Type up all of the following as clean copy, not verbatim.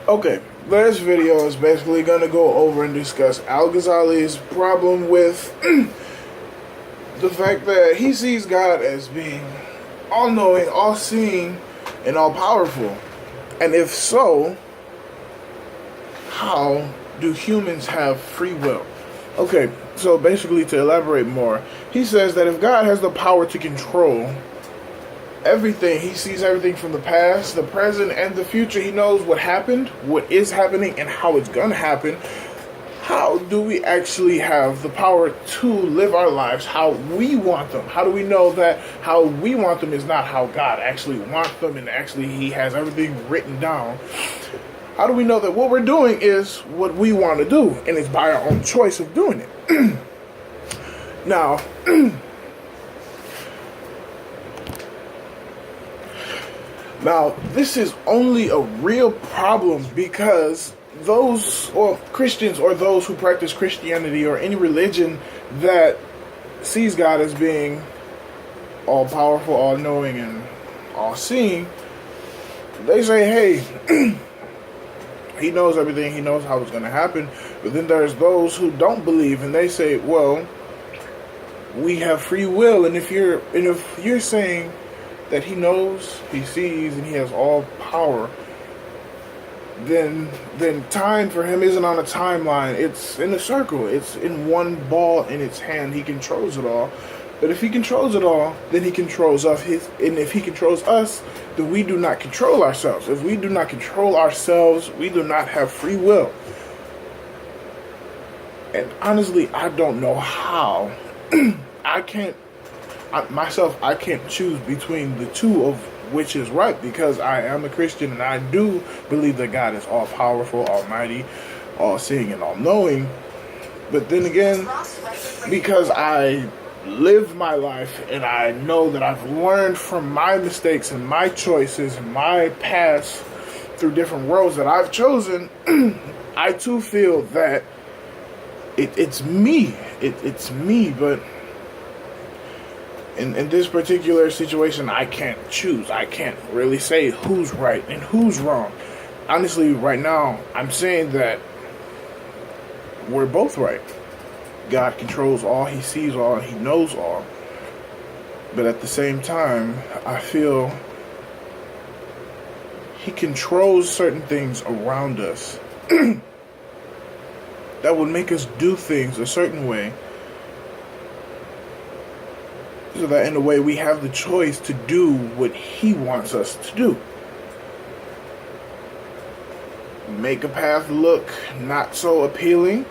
Okay, this video is basically going to go over and discuss Al-Ghazali's problem with the fact that he sees God as being all-knowing, all-seeing, and all-powerful. And if so, how do humans have free will? Okay, so basically to elaborate more, he says that if God has the power to control everything, he sees everything from the past, the present, and the future. He knows what happened, what is happening, and how it's going to happen. How do we actually have the power to live our lives how we want them? How do we know that how we want them is not how God actually wants them, and actually he has everything written down? How do we know that what we're doing is what we want to do, and it's by our own choice of doing it? Now, this is only a real problem because those, or Christians, or those who practice Christianity or any religion that sees God as being all-powerful, all-knowing, and all-seeing, they say, hey, he knows everything, he knows how it's going to happen. But then there's those who don't believe, and they say, well, we have free will, and if you're saying that he knows, he sees, and he has all power, then time for him isn't on a timeline. It's in a circle. It's in one ball in its hand. He controls it all. But if he controls it all, then he controls us. And if he controls us, then we do not control ourselves. If we do not control ourselves, we do not have free will. And honestly, I don't know how. I can't choose between the two of which is right, because I am a Christian and I do believe that God is all-powerful, almighty, all-seeing, and all-knowing. But then again, because I live my life and I know that I've learned from my mistakes and my choices and my past through different roads that I've chosen, I too feel that it's me. It's me, but in this particular situation, I can't choose. I can't really say who's right and who's wrong. Honestly, right now, I'm saying that we're both right. God controls all, he sees all, and he knows all. But at the same time, I feel he controls certain things around us that would make us do things a certain way, so that in a way we have the choice to do what he wants us to do. Make a path look not so appealing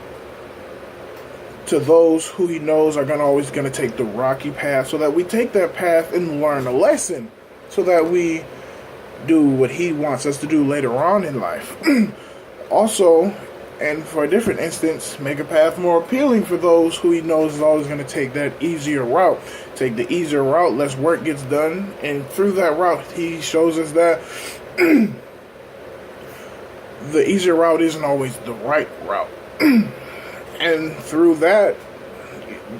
to those who he knows are always going to take the rocky path, so that we take that path and learn a lesson, so that we do what he wants us to do later on in life. Also, and for a different instance, make a path more appealing for those who he knows is always going to take that easier route. Take the easier route, less work gets done, and through that route, he shows us that the easier route isn't always the right route. And through that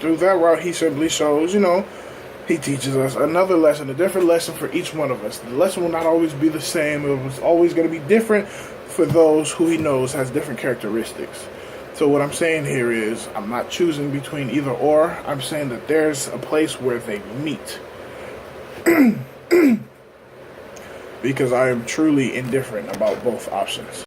route, he simply shows, he teaches us another lesson, a different lesson for each one of us. The lesson will not always be the same. It was always going to be different for those who he knows has different characteristics. So what I'm saying here is, I'm not choosing between either or. I'm saying that there's a place where they meet. Because I am truly indifferent about both options.